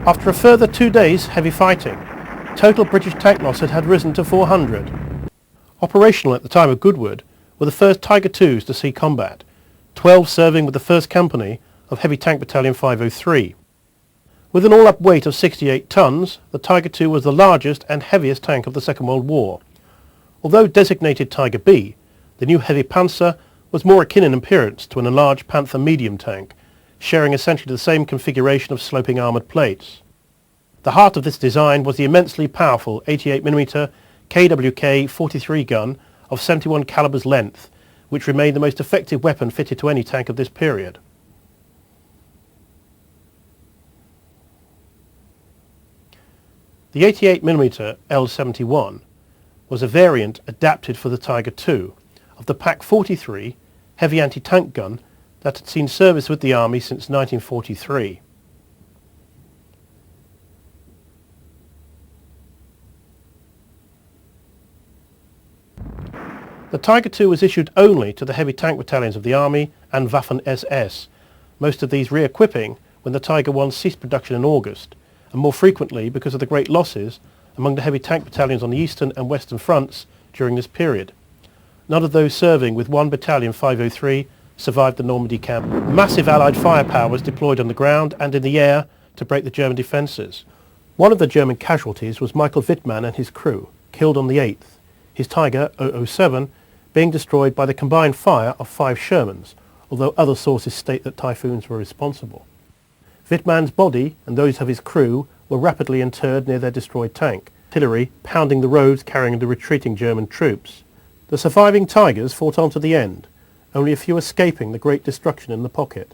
After a further 2 days heavy fighting, total British tank loss had risen to 400. Operational at the time of Goodwood were the first Tiger IIs to see combat, 12 serving with the 1st Company of Heavy Tank Battalion 503. With an all-up weight of 68 tons, the Tiger II was the largest and heaviest tank of the Second World War. Although designated Tiger B, the new heavy Panzer was more akin in appearance to an enlarged Panther medium tank, sharing essentially the same configuration of sloping armoured plates. The heart of this design was the immensely powerful 88mm KWK 43 gun of 71 calibers length, which remained the most effective weapon fitted to any tank of this period. The 88mm L71 was a variant adapted for the Tiger II of the Pak 43 heavy anti-tank gun that had seen service with the Army since 1943. The Tiger II was issued only to the heavy tank battalions of the Army and Waffen-SS, most of these re-equipping when the Tiger I ceased production in August, and more frequently because of the great losses among the heavy tank battalions on the eastern and western fronts during this period. None of those serving with 1 Battalion 503 survived the Normandy camp. Massive Allied firepower was deployed on the ground and in the air to break the German defences. One of the German casualties was Michael Wittmann and his crew, killed on the 8th, his Tiger 007 being destroyed by the combined fire of 5 Shermans, although other sources state that Typhoons were responsible. Wittmann's body and those of his crew were rapidly interred near their destroyed tank, artillery pounding the roads carrying the retreating German troops. The surviving Tigers fought on to the end, only a few escaping the great destruction in the pocket.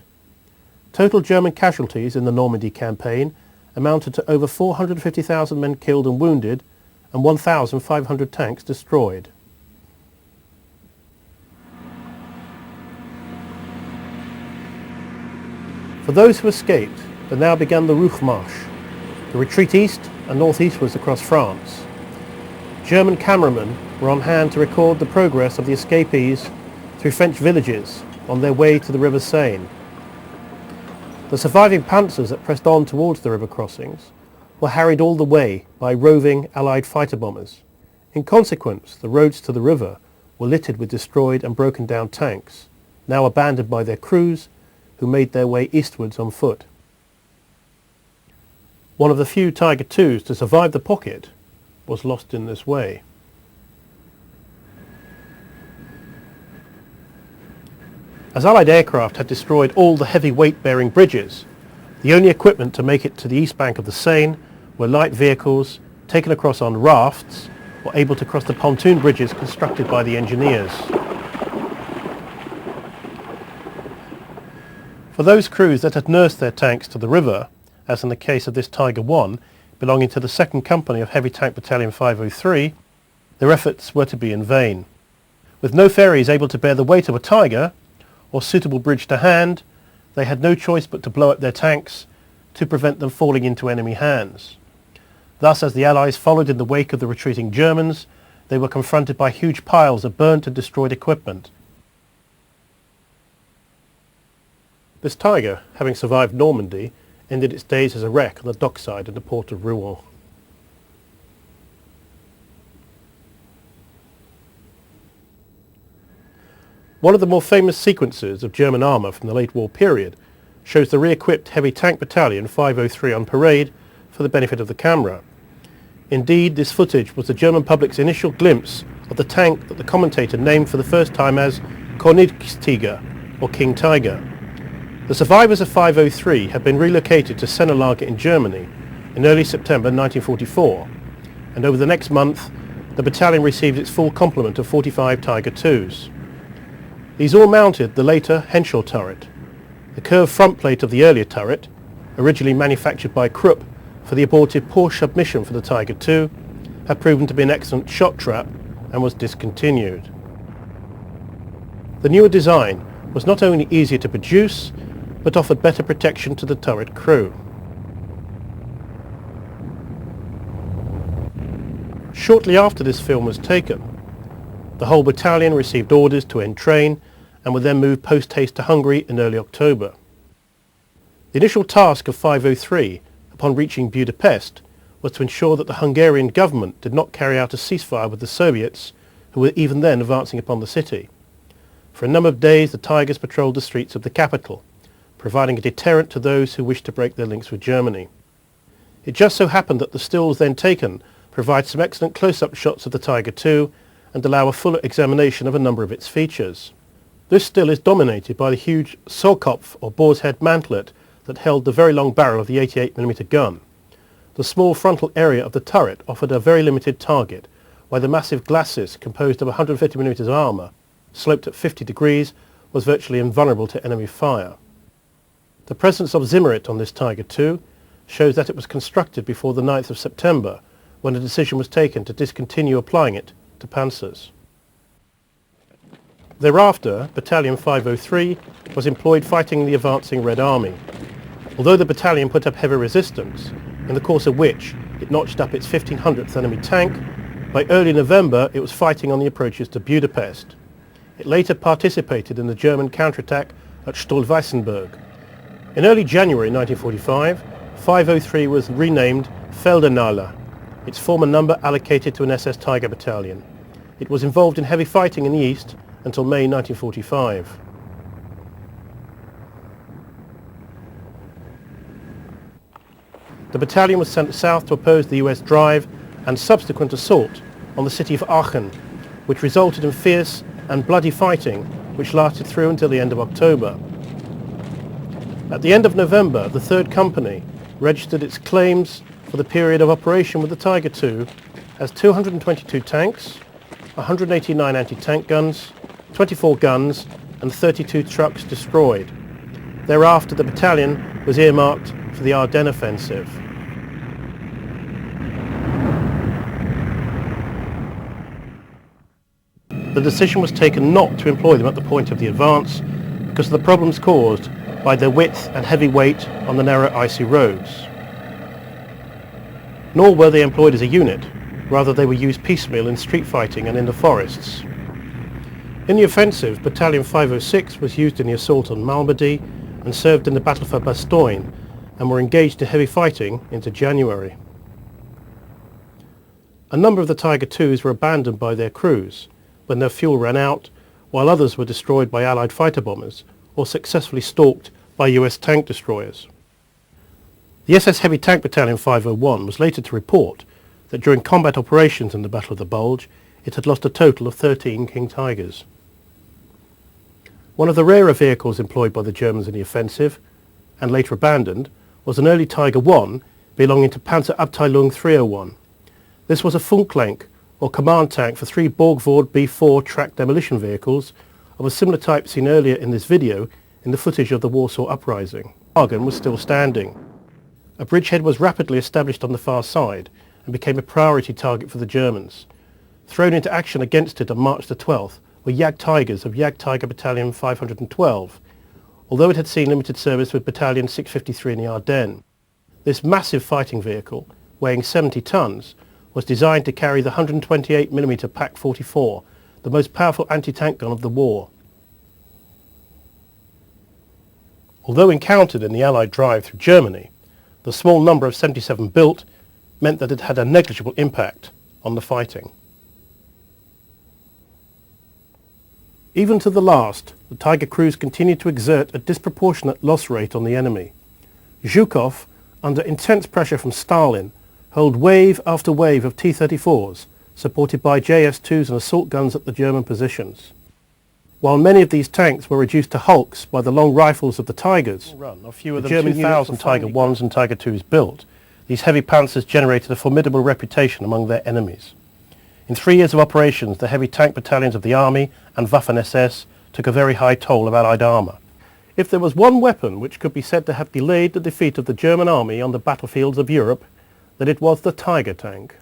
Total German casualties in the Normandy campaign amounted to over 450,000 men killed and wounded and 1,500 tanks destroyed. For those who escaped, there now began the Rougemarche, the retreat east and northeastwards across France. German cameramen were on hand to record the progress of the escapees through French villages on their way to the River Seine. The surviving panzers that pressed on towards the river crossings were harried all the way by roving Allied fighter bombers. In consequence, the roads to the river were littered with destroyed and broken down tanks, now abandoned by their crews, who made their way eastwards on foot. One of the few Tiger IIs to survive the pocket was lost in this way. As Allied aircraft had destroyed all the heavy weight-bearing bridges, the only equipment to make it to the east bank of the Seine were light vehicles taken across on rafts or able to cross the pontoon bridges constructed by the engineers. For those crews that had nursed their tanks to the river, as in the case of this Tiger I, belonging to the 2nd Company of Heavy Tank Battalion 503, their efforts were to be in vain. With no ferries able to bear the weight of a Tiger, or suitable bridge to hand, they had no choice but to blow up their tanks to prevent them falling into enemy hands. Thus, as the Allies followed in the wake of the retreating Germans, they were confronted by huge piles of burnt and destroyed equipment. This Tiger, having survived Normandy, ended its days as a wreck on the dockside in the port of Rouen. One of the more famous sequences of German armour from the late war period shows the re-equipped Heavy Tank Battalion 503 on parade for the benefit of the camera. Indeed, this footage was the German public's initial glimpse of the tank that the commentator named for the first time as Königstiger, or King Tiger. The survivors of 503 had been relocated to Sennelager in Germany in early September 1944, and over the next month the battalion received its full complement of 45 Tiger IIs. These all mounted the later Henschel turret. The curved front plate of the earlier turret, originally manufactured by Krupp for the abortive Porsche submission for the Tiger II, had proven to be an excellent shot trap and was discontinued. The newer design was not only easier to produce, but offered better protection to the turret crew. Shortly after this film was taken, the whole battalion received orders to entrain and were then moved post-haste to Hungary in early October. The initial task of 503 upon reaching Budapest was to ensure that the Hungarian government did not carry out a ceasefire with the Soviets, who were even then advancing upon the city. For a number of days the Tigers patrolled the streets of the capital, providing a deterrent to those who wished to break their links with Germany. It just so happened that the stills then taken provide some excellent close-up shots of the Tiger II and allow a fuller examination of a number of its features. This still is dominated by the huge Saalkopf or boar's head mantlet that held the very long barrel of the 88mm gun. The small frontal area of the turret offered a very limited target, while the massive glacis composed of 150mm armour, sloped at 50 degrees, was virtually invulnerable to enemy fire. The presence of Zimmerit on this Tiger II shows that it was constructed before the 9th of September, when a decision was taken to discontinue applying it to panzers. Thereafter, Battalion 503 was employed fighting the advancing Red Army. Although the battalion put up heavy resistance, in the course of which it notched up its 1500th enemy tank, by early November it was fighting on the approaches to Budapest. It later participated in the German counterattack at Stolweissenberg. In early January 1945, 503 was renamed Feldernala, its former number allocated to an SS Tiger battalion. It was involved in heavy fighting in the east until May 1945. The battalion was sent south to oppose the US drive and subsequent assault on the city of Aachen, which resulted in fierce and bloody fighting which lasted through until the end of October. At the end of November, the 3rd Company registered its claims for the period of operation with the Tiger II as 222 tanks, 189 anti-tank guns, 24 guns and 32 trucks destroyed. Thereafter the battalion was earmarked for the Ardennes offensive. The decision was taken not to employ them at the point of the advance because of the problems caused by their width and heavy weight on the narrow icy roads. Nor were they employed as a unit, rather they were used piecemeal in street fighting and in the forests. In the offensive, Battalion 506 was used in the assault on Malmedy and served in the battle for Bastogne and were engaged in heavy fighting into January. A number of the Tiger IIs were abandoned by their crews when their fuel ran out, while others were destroyed by Allied fighter bombers or successfully stalked by US tank destroyers. The SS Heavy Tank Battalion 501 was later to report that during combat operations in the Battle of the Bulge it had lost a total of 13 King Tigers. One of the rarer vehicles employed by the Germans in the offensive, and later abandoned, was an early Tiger I belonging to Panzerabteilung 301. This was a Funklenk, or command tank for 3 Borgward B4 tracked demolition vehicles of a similar type seen earlier in this video in the footage of the Warsaw Uprising. The wagon was still standing. A bridgehead was rapidly established on the far side and became a priority target for the Germans. Thrown into action against it on March the 12th were Jagdtigers of Jagdtiger Battalion 512, although it had seen limited service with Battalion 653 in the Ardennes. This massive fighting vehicle, weighing 70 tons, was designed to carry the 128mm Pak 44, the most powerful anti-tank gun of the war. Although encountered in the Allied drive through Germany, the small number of 77 built meant that it had a negligible impact on the fighting. Even to the last, the Tiger crews continued to exert a disproportionate loss rate on the enemy. Zhukov, under intense pressure from Stalin, hurled wave after wave of T-34s, supported by JS-2s and assault guns at the German positions. While many of these tanks were reduced to hulks by the long rifles of the Tigers, the German 1,000 Tiger Is and Tiger IIs built, these heavy panzers generated a formidable reputation among their enemies. In 3 years of operations, the heavy tank battalions of the Army and Waffen-SS took a very high toll of Allied armour. If there was one weapon which could be said to have delayed the defeat of the German army on the battlefields of Europe, then it was the Tiger tank.